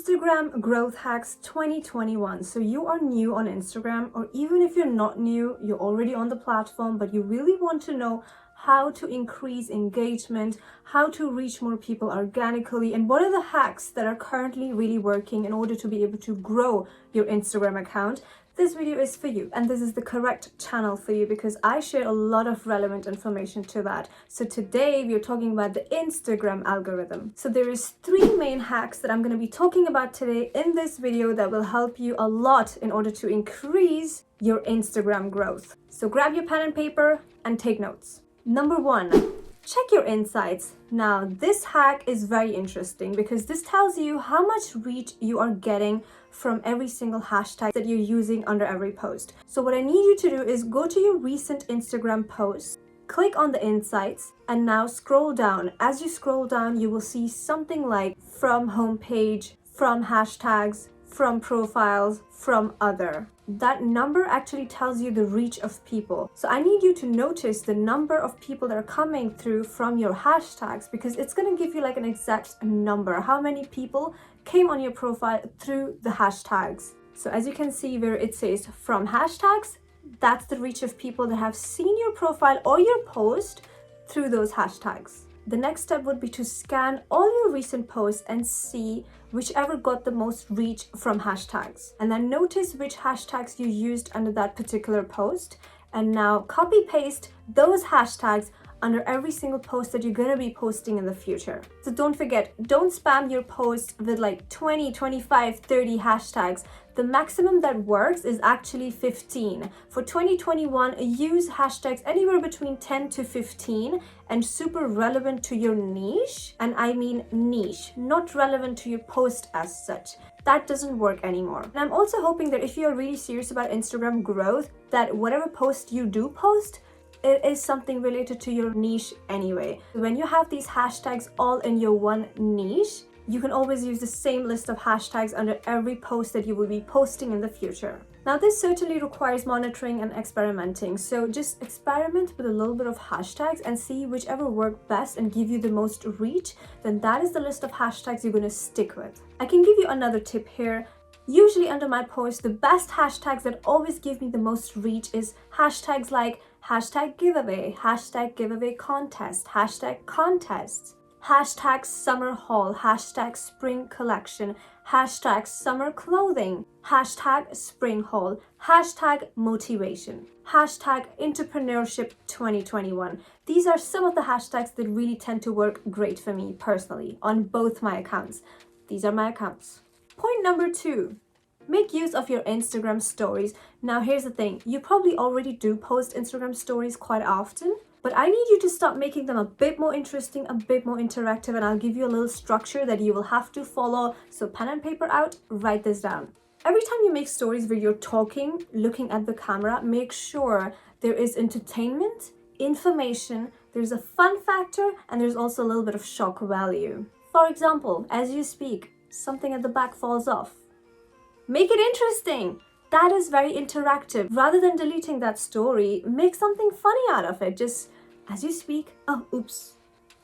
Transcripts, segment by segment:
Instagram Growth Hacks 2021. So you are new on Instagram, or even if you're not new, you're already on the platform, but you really want to know how to increase engagement, how to reach more people organically, and what are the hacks that are currently really working in order to be able to grow your Instagram account. This video is for you, and this is the correct channel for you because I share a lot of relevant information to that. So today we're talking about the Instagram algorithm. So there is 3 main hacks that I'm going to be talking about today in this video that will help you a lot in order to increase your Instagram growth. So grab your pen and paper and take notes. Number 1, check your insights. Now, this hack is very interesting because this tells you how much reach you are getting from every single hashtag that you're using under every post. So what I need you to do is go to your recent Instagram posts, click on the insights, and now scroll down. As you scroll down, you will see something like from homepage, from hashtags, from profiles, from other. That number actually tells you the reach of people. So I need you to notice the number of people that are coming through from your hashtags because it's going to give you like an exact number, how many people came on your profile through the hashtags. So as you can see where it says from hashtags, that's the reach of people that have seen your profile or your post through those hashtags. The next step would be to scan all your recent posts and see whichever got the most reach from hashtags. And then notice which hashtags you used under that particular post. And now copy paste those hashtags under every single post that you're going to be posting in the future. So don't forget, don't spam your post with like 20, 25, 30 hashtags. The maximum that works is actually 15. For 2021, use hashtags anywhere between 10 to 15 and super relevant to your niche. And I mean niche, not relevant to your post as such. That doesn't work anymore. And I'm also hoping that if you're really serious about Instagram growth, that whatever post you do post, it is something related to your niche anyway. When you have these hashtags all in your one niche, you can always use the same list of hashtags under every post that you will be posting in the future. Now, this certainly requires monitoring and experimenting. So just experiment with a little bit of hashtags and see whichever work best and give you the most reach. Then that is the list of hashtags you're going to stick with. I can give you another tip here. Usually under my posts, the best hashtags that always give me the most reach is hashtags like hashtag giveaway contest, hashtag contests, hashtag summer haul, hashtag spring collection, hashtag summer clothing, hashtag spring haul, hashtag motivation, hashtag entrepreneurship 2021. These are some of the hashtags that really tend to work great for me personally on both my accounts. These are my accounts. Point number 2. Make use of your Instagram stories. Now here's the thing, you probably already do post Instagram stories quite often, but I need you to start making them a bit more interesting, a bit more interactive, and I'll give you a little structure that you will have to follow. So pen and paper out, write this down. Every time you make stories where you're talking, looking at the camera, make sure there is entertainment, information, there's a fun factor, and there's also a little bit of shock value. For example, as you speak, something at the back falls off. Make it interesting. That is very interactive. Rather than deleting that story, make something funny out of it. Just as you speak, oh, oops,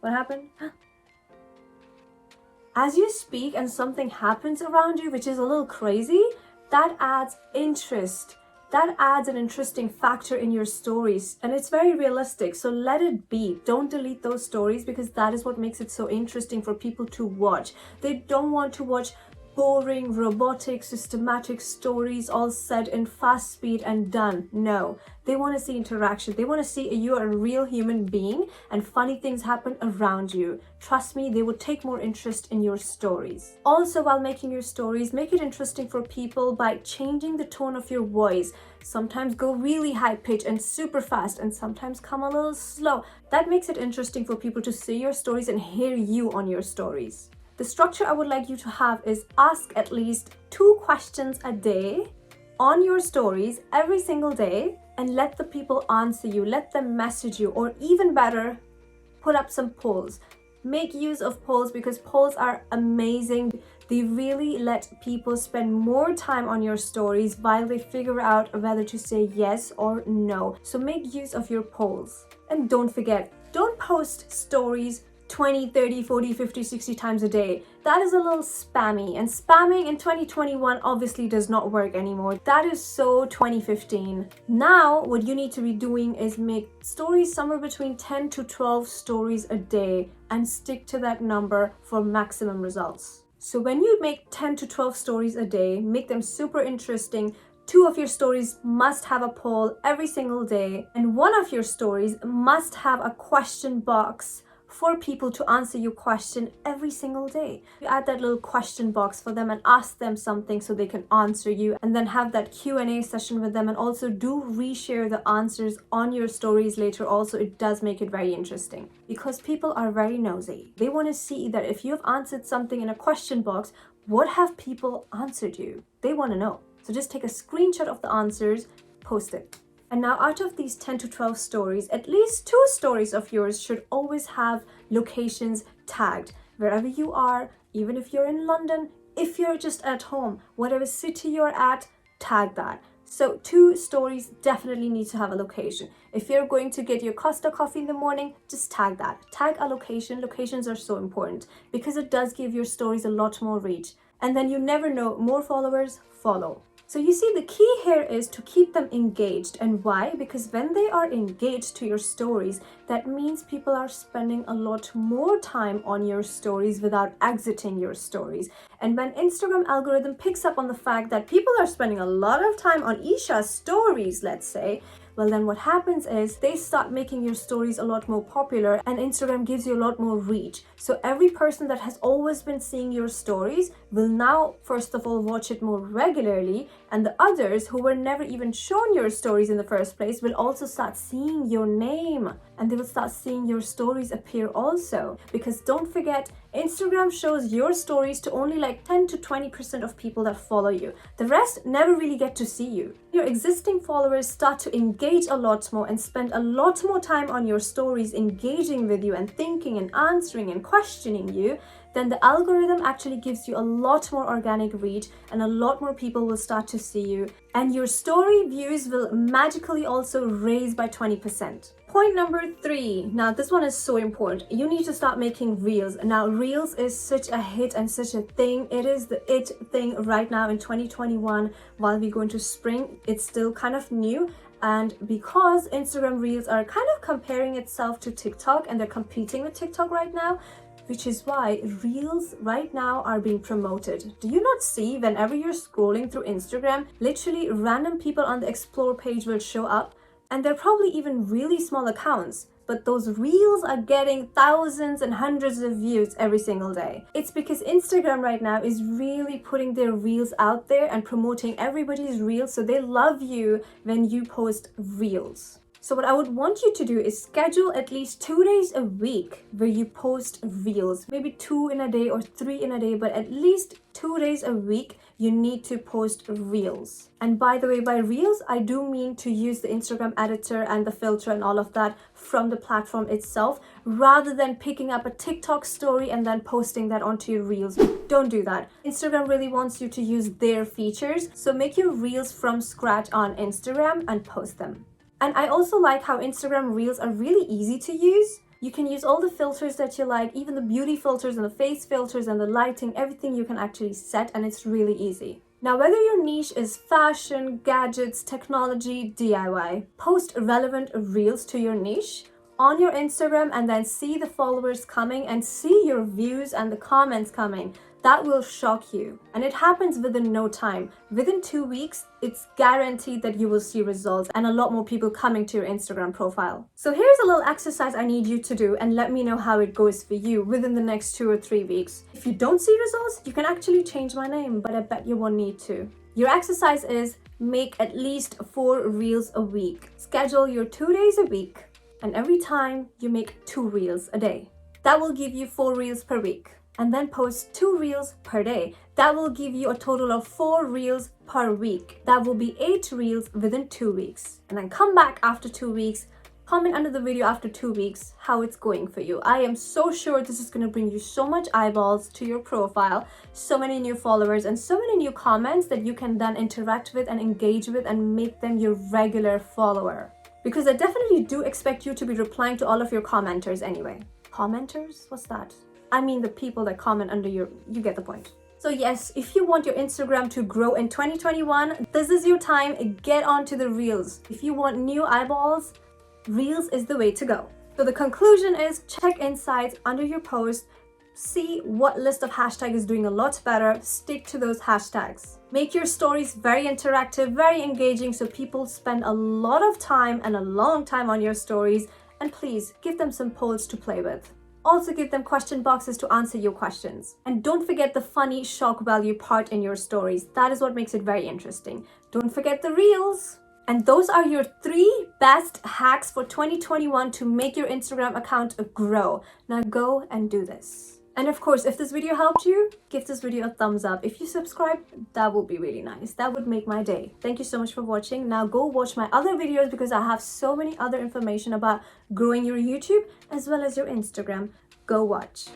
what happened? As you speak and something happens around you, which is a little crazy, that adds interest. That adds an interesting factor in your stories, and it's very realistic. So let it be. Don't delete those stories because that is what makes it so interesting for people to watch. They don't want to watch boring, robotic, systematic stories all said in fast speed and done. No, they want to see interaction. They want to see you are a real human being and funny things happen around you. Trust me, they will take more interest in your stories. Also, while making your stories, make it interesting for people by changing the tone of your voice. Sometimes go really high pitch and super fast, and sometimes come a little slow. That makes it interesting for people to see your stories and hear you on your stories. The structure I would like you to have is ask at least 2 questions a day on your stories every single day and let the people answer you, let them message you, or even better, put up some polls. Make use of polls because polls are amazing. They really let people spend more time on your stories while they figure out whether to say yes or no. So make use of your polls. And don't forget, don't post stories 20, 30, 40, 50, 60 times a day. That is a little spammy, and spamming in 2021 obviously does not work anymore. That is so 2015. Now, what you need to be doing is make stories somewhere between 10 to 12 stories a day and stick to that number for maximum results. So when you make 10 to 12 stories a day, make them super interesting. 2 of your stories must have a poll every single day, and 1 of your stories must have a question box for people to answer your question every single day. You add that little question box for them and ask them something so they can answer you, and then have that Q&A session with them, and also do reshare the answers on your stories later. Also, it does make it very interesting because people are very nosy. They want to see that if you have answered something in a question box, what have people answered you? They want to know. So just take a screenshot of the answers, post it. And now out of these 10 to 12 stories, at least 2 stories of yours should always have locations tagged. Wherever you are, even if you're in London, if you're just at home, whatever city you're at, tag that. So 2 stories definitely need to have a location. If you're going to get your Costa coffee in the morning, just tag that. Tag a location. Locations are so important because it does give your stories a lot more reach. And then you never know, more followers follow. So you see, the key here is to keep them engaged. And why? Because when they are engaged to your stories, that means people are spending a lot more time on your stories without exiting your stories. And when Instagram algorithm picks up on the fact that people are spending a lot of time on Isha's stories, let's say, well, then what happens is they start making your stories a lot more popular, and Instagram gives you a lot more reach. So every person that has always been seeing your stories will now, first of all, watch it more regularly, and the others who were never even shown your stories in the first place will also start seeing your name, and they will start seeing your stories appear also. Because don't forget, Instagram shows your stories to only like 10 to 20% of people that follow you. The rest never really get to see you. Your existing followers start to engage a lot more and spend a lot more time on your stories, engaging with you and thinking and answering and questioning you. Then the algorithm actually gives you a lot more organic reach, and a lot more people will start to see you, and your story views will magically also raise by 20%. Point number 3. Now this one is so important. You need to start making reels. Now reels is such a hit and such a thing. It is the it thing right now in 2021. While we go into spring, it's still kind of new. And because Instagram Reels are kind of comparing itself to TikTok, and they're competing with TikTok right now, which is why Reels right now are being promoted. Do you not see whenever you're scrolling through Instagram, literally random people on the Explore page will show up, and they're probably even really small accounts, but those Reels are getting thousands and hundreds of views every single day. It's because Instagram right now is really putting their Reels out there and promoting everybody's Reels, so they love you when you post Reels. So what I would want you to do is schedule at least 2 days a week where you post Reels. Maybe 2 in a day or 3 in a day, but at least 2 days a week you need to post Reels. And by the way, by Reels, I do mean to use the Instagram editor and the filter and all of that from the platform itself, rather than picking up a TikTok story and then posting that onto your Reels. Don't do that. Instagram really wants you to use their features. So make your Reels from scratch on Instagram and post them. And I also like how Instagram Reels are really easy to use. You can use all the filters that you like, even the beauty filters and the face filters and the lighting, everything you can actually set, and it's really easy. Now, whether your niche is fashion, gadgets, technology, DIY, post relevant Reels to your niche on your Instagram and then see the followers coming and see your views and the comments coming. That will shock you. And it happens within no time. Within 2 weeks, it's guaranteed that you will see results and a lot more people coming to your Instagram profile. So here's a little exercise I need you to do, and let me know how it goes for you within the next 2 or 3 weeks. If you don't see results, you can actually change my name, but I bet you won't need to. Your exercise is make at least 4 Reels a week. Schedule your 2 days a week, and every time you make 2 Reels a day. That will give you 4 Reels per week. And then post 2 Reels per day. That will give you a total of 4 Reels per week. That will be 8 Reels within 2 weeks. And then come back after 2 weeks, comment under the video after 2 weeks how it's going for you. I am so sure this is going to bring you so much eyeballs to your profile, so many new followers, and so many new comments that you can then interact with and engage with and make them your regular follower. Because I definitely do expect you to be replying to all of your commenters anyway. commenters. What's that? I mean the people that comment under you get the point. So yes, if you want your Instagram to grow in 2021, this is your time. Get onto the Reels. If you want new eyeballs, Reels is the way to go. So the conclusion is check insights under your post, see what list of hashtags is doing a lot better, stick to those hashtags. Make your stories very interactive, very engaging, so people spend a lot of time and a long time on your stories, and please give them some polls to play with. Also give them question boxes to answer your questions. And don't forget the funny shock value part in your stories. That is what makes it very interesting. Don't forget the Reels. And those are your 3 best hacks for 2021 to make your Instagram account grow. Now go and do this. And of course, if this video helped you, give this video a thumbs up. If you subscribe, that would be really nice. That would make my day. Thank you so much for watching. Now go watch my other videos because I have so many other information about growing your YouTube as well as your Instagram. Go watch.